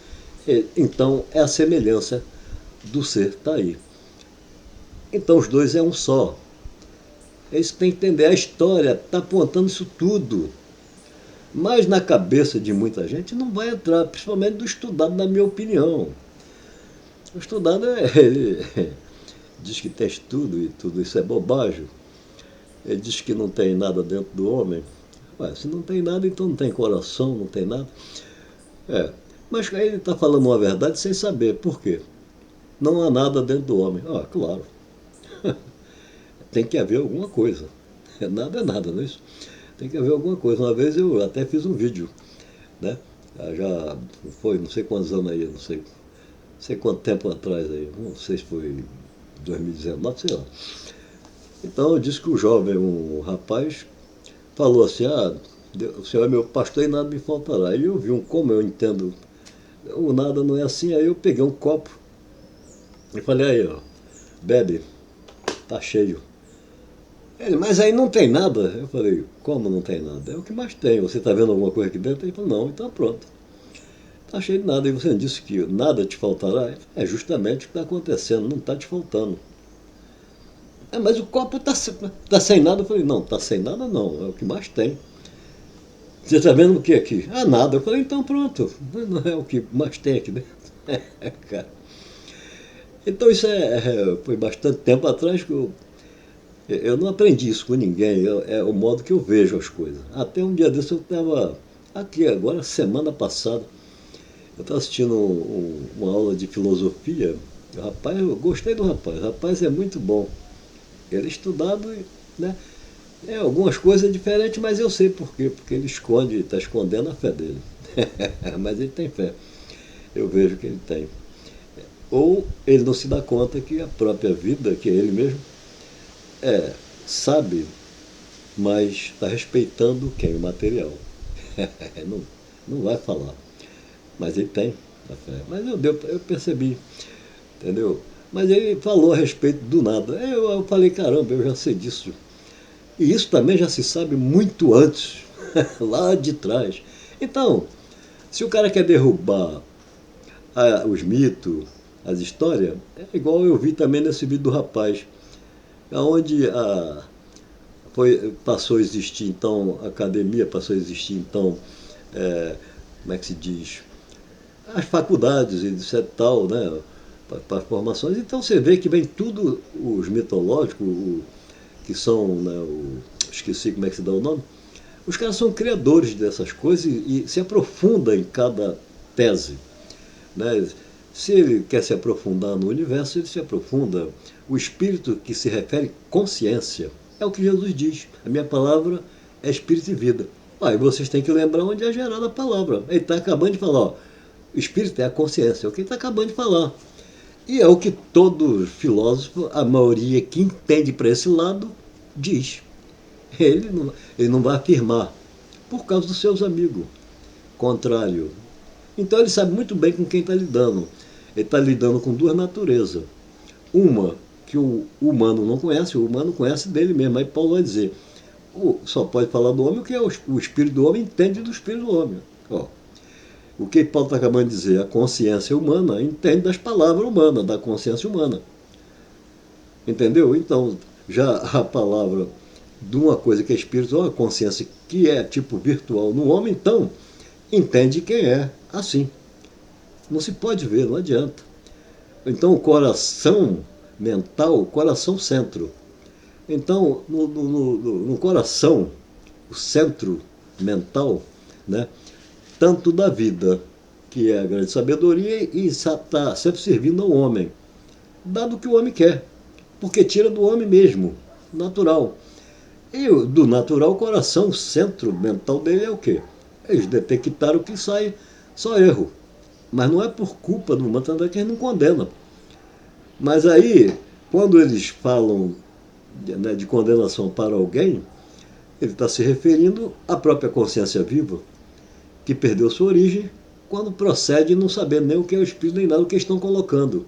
então é a semelhança do ser está aí. Então os dois é um só. É isso que tem que entender. A história está apontando isso tudo. Mas na cabeça de muita gente não vai entrar, principalmente do estudado, na minha opinião. O estudado ele diz que tem estudo e tudo isso é bobagem. Ele diz que não tem nada dentro do homem. Ué, se não tem nada, então não tem coração, não tem nada. É. Mas aí ele está falando uma verdade sem saber. Por quê? Não há nada dentro do homem. Ah, claro. Tem que haver alguma coisa. Nada é nada, não é isso? Tem que haver alguma coisa. Uma vez eu até fiz um vídeo, né? Já foi não sei quantos anos aí, não sei quanto tempo atrás aí, não sei se foi 2019, sei lá. Então eu disse que o jovem, um rapaz, falou assim, o Senhor é meu pastor e nada me faltará. E eu vi como eu entendo, o nada não é assim, aí eu peguei um copo e falei, aí, ó, bebe, tá cheio. Ele, mas aí não tem nada. Eu falei, como não tem nada? É o que mais tem. Você está vendo alguma coisa aqui dentro? Ele falou, não, então pronto. Está cheio de nada. E você disse que nada te faltará? É justamente o que está acontecendo, não está te faltando. Mas o copo tá sem nada. Eu falei, não, está sem nada não, é o que mais tem. Você está vendo o que aqui? Ah, nada. Eu falei, então pronto, não é o que mais tem aqui dentro. Cara. Então isso foi bastante tempo atrás que eu não aprendi isso com ninguém, é o modo que eu vejo as coisas. Até um dia desse eu estava aqui agora, semana passada, eu estava assistindo uma aula de filosofia. O rapaz, eu gostei do rapaz, o rapaz é muito bom. Ele é estudado, né? Algumas coisas diferentes, mas eu sei por quê, porque ele está escondendo a fé dele. Mas ele tem fé, eu vejo que ele tem. Ou ele não se dá conta que a própria vida, que é ele mesmo, sabe, mas está respeitando quem? O material. não, não vai falar. Mas ele tem a fé. Mas eu percebi, entendeu? Mas ele falou a respeito do nada. Eu falei, caramba, eu já sei disso. E isso também já se sabe muito antes, lá de trás. Então, se o cara quer derrubar os mitos, as histórias, é igual eu vi também nesse vídeo do rapaz, onde passou a existir então a academia, passou a existir então, como é que se diz, as faculdades, etc. tal, né, para as formações. Então você vê que vem tudo os mitológicos, que são, né, esqueci como é que se dá o nome, os caras são criadores dessas coisas e se aprofundam em cada tese. Né? Se ele quer se aprofundar no universo, ele se aprofunda. O espírito que se refere consciência é o que Jesus diz. A minha palavra é espírito e vida. E vocês têm que lembrar onde é gerada a palavra. Ele está acabando de falar, ó, o espírito é a consciência, é o que ele está acabando de falar. E é o que todo filósofo, a maioria que entende para esse lado, diz. Ele não vai afirmar, por causa dos seus amigos. Contrário. Então ele sabe muito bem com quem está lidando. Ele está lidando com duas naturezas. Uma que o humano não conhece, o humano conhece dele mesmo. Aí Paulo vai dizer, só pode falar do homem o que o espírito do homem entende do espírito do homem. Ó, o que Paulo está acabando de dizer, a consciência humana entende das palavras humanas, da consciência humana. Entendeu? Então, já a palavra de uma coisa que é espírito, uma consciência que é tipo virtual no homem, então, entende quem é assim. Não se pode ver, não adianta. Então, o coração mental, o coração centro. Então, no coração, o centro mental, né, tanto da vida, que é a grande sabedoria, e está sempre servindo ao homem, dado o que o homem quer, porque tira do homem mesmo, natural. E do natural, o coração, o centro mental dele é o quê? Eles detectaram que sai só erro. Mas não é por culpa do humano, tanto é que eles não condenam. Mas aí, quando eles falam né, de condenação para alguém, ele está se referindo à própria consciência viva, que perdeu sua origem quando procede não sabendo nem o que é o espírito, nem nada do que estão colocando.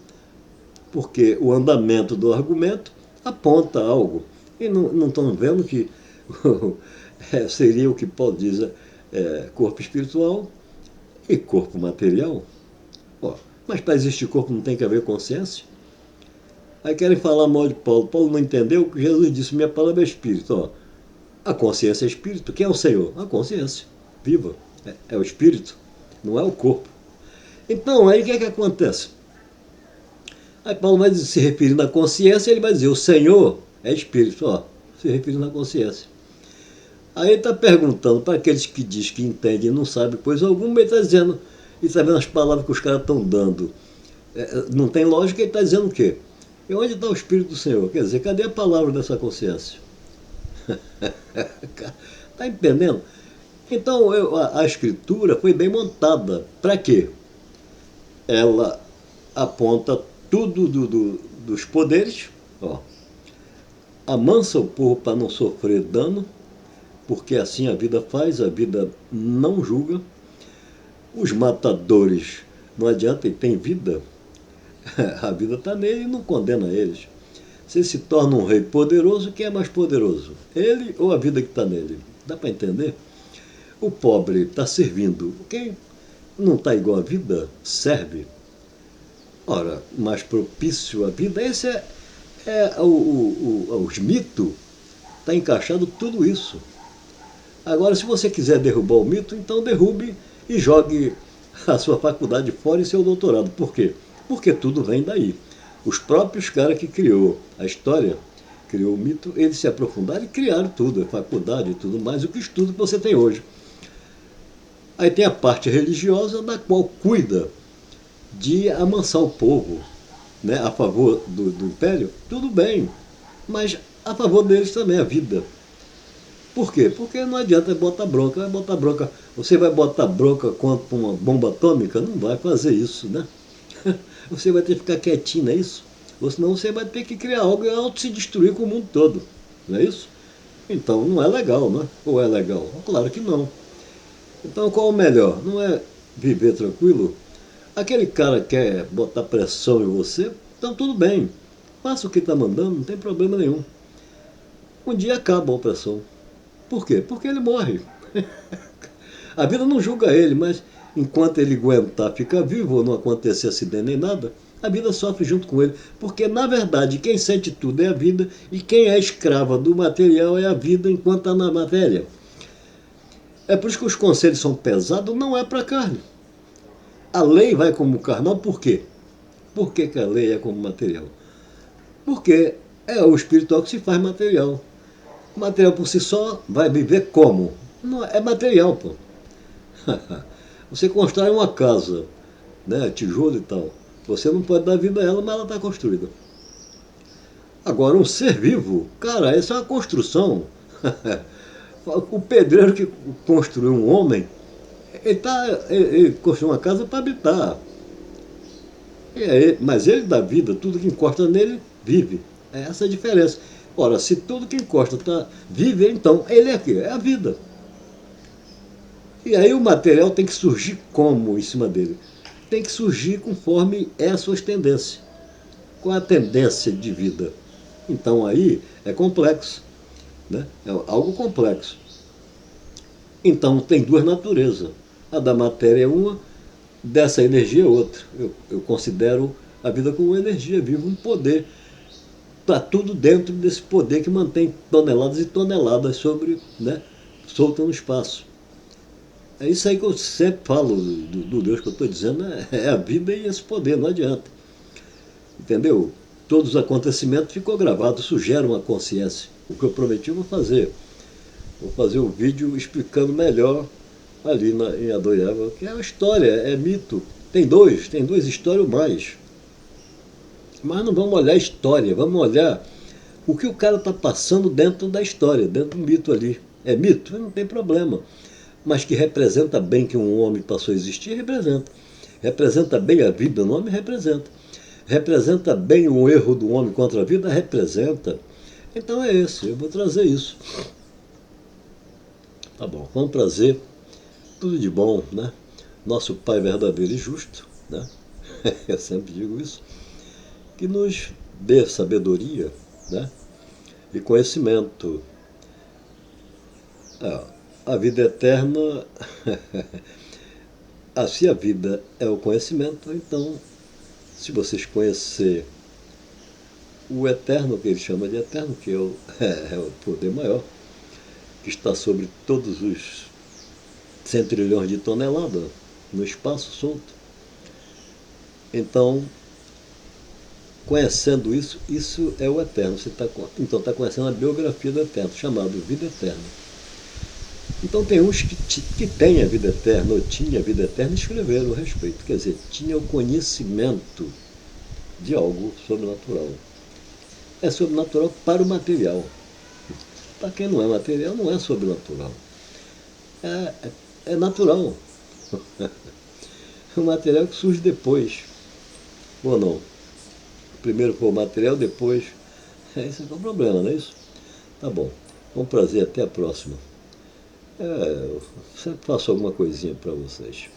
Porque o andamento do argumento aponta algo. E não estão vendo que seria o que Paulo diz, corpo espiritual e corpo material. Ó, mas para existir corpo não tem que haver consciência? Aí querem falar mal de Paulo. Paulo não entendeu que Jesus disse: minha palavra é espírito. Ó, a consciência é espírito. Quem é o Senhor? A consciência viva. É o espírito, não é o corpo. Então, aí o que é que acontece? Aí Paulo vai se referindo à consciência, ele vai dizer: o Senhor é espírito. Ó, se referindo à consciência. Aí ele está perguntando para aqueles que diz que entendem e não sabem coisa alguma, ele está dizendo, e está vendo as palavras que os caras estão dando. Não tem lógica, ele está dizendo o quê? E onde está o Espírito do Senhor? Quer dizer, cadê a palavra dessa consciência? Está entendendo? Então, a escritura foi bem montada. Para quê? Ela aponta tudo dos poderes, ó, amansa o povo para não sofrer dano, porque assim a vida faz, a vida não julga. Os matadores, não adianta, ele tem vida, a vida está nele e não condena eles. Se ele se torna um rei poderoso, quem é mais poderoso? Ele ou a vida que está nele? Dá para entender? O pobre está servindo. Quem não está igual à vida, serve. Ora, mais propício à vida, esse os mitos, está encaixado tudo isso. Agora, se você quiser derrubar o mito, então derrube e jogue a sua faculdade fora e seu doutorado. Por quê? Porque tudo vem daí. Os próprios caras que criou a história, criou o mito, eles se aprofundaram e criaram tudo, a faculdade e tudo mais, o que estudo que você tem hoje. Aí tem a parte religiosa, da qual cuida de amansar o povo, né, a favor do império, tudo bem, mas a favor deles também a vida. Por quê? Porque não adianta botar bronca, vai botar bronca. Você vai botar bronca contra uma bomba atômica? Não vai fazer isso, né? Você vai ter que ficar quietinho, não é isso? Ou senão você vai ter que criar algo e auto se destruir com o mundo todo, não é isso? Então não é legal, né? Ou é legal? Claro que não. Então qual é o melhor? Não é viver tranquilo? Aquele cara quer botar pressão em você, então tudo bem. Faça o que está mandando, não tem problema nenhum. Um dia acaba a opressão. Por quê? Porque ele morre. A vida não julga ele, mas enquanto ele aguentar ficar vivo ou não acontecer acidente nem nada, a vida sofre junto com ele. Porque, na verdade, quem sente tudo é a vida e quem é escrava do material é a vida enquanto está na matéria. É por isso que os conselhos são pesados, não é para a carne. A lei vai como carnal, por quê? Por que a lei é como material? Porque é o espiritual que se faz material. O material por si só vai viver como? Não, é material, pô. Você constrói uma casa, né, tijolo e tal. Você não pode dar vida a ela, mas ela está construída. Agora, um ser vivo, cara, essa é uma construção. O pedreiro que construiu um homem, ele construiu uma casa para habitar. Mas ele dá vida, tudo que encosta nele vive. É essa a diferença. Ora, se tudo que encosta vive, então ele é o quê? É a vida. E aí o material tem que surgir como em cima dele? Tem que surgir conforme é as suas tendências. Qual é a tendência de vida? Então aí é complexo, né? É algo complexo. Então tem duas naturezas. A da matéria é uma, dessa energia é outra. Eu considero a vida como uma energia viva, um poder. Está tudo dentro desse poder que mantém toneladas e toneladas né, solta no espaço. É isso aí que eu sempre falo do Deus que eu estou dizendo, é a vida e esse poder, não adianta. Entendeu? Todos os acontecimentos ficou gravado, isso gera uma consciência. O que eu prometi eu vou fazer. Vou fazer um vídeo explicando melhor ali em Adoiava, que é uma história, é mito. Tem duas histórias ou mais. Mas não vamos olhar a história, vamos olhar o que o cara está passando dentro da história, dentro do mito ali. É mito? Não tem problema. Mas que representa bem que um homem passou a existir, representa. Representa bem a vida do homem, representa. Representa bem o erro do homem contra a vida, representa. Então é esse, eu vou trazer isso. Tá bom, com prazer, tudo de bom, né? Nosso Pai verdadeiro e justo, né? Eu sempre digo isso, que nos dê sabedoria, né? E conhecimento. A vida eterna, se a vida é o conhecimento, então, se vocês conhecer o eterno, que ele chama de eterno, que é o poder maior, que está sobre todos os 100 trilhões de toneladas no espaço solto. Então, conhecendo isso, isso é o eterno. Você então está conhecendo a biografia do eterno, chamado vida eterna. Então tem uns que têm a vida eterna, ou tinha a vida eterna, e escreveram a respeito. Quer dizer, tinha o conhecimento de algo sobrenatural. É sobrenatural para o material. Para quem não é material, não é sobrenatural. É natural. É um material que surge depois. Ou não? Primeiro foi o material, depois. Esse é o problema, não é isso? Tá bom. Com prazer, até a próxima. Eu sempre faço alguma coisinha para vocês.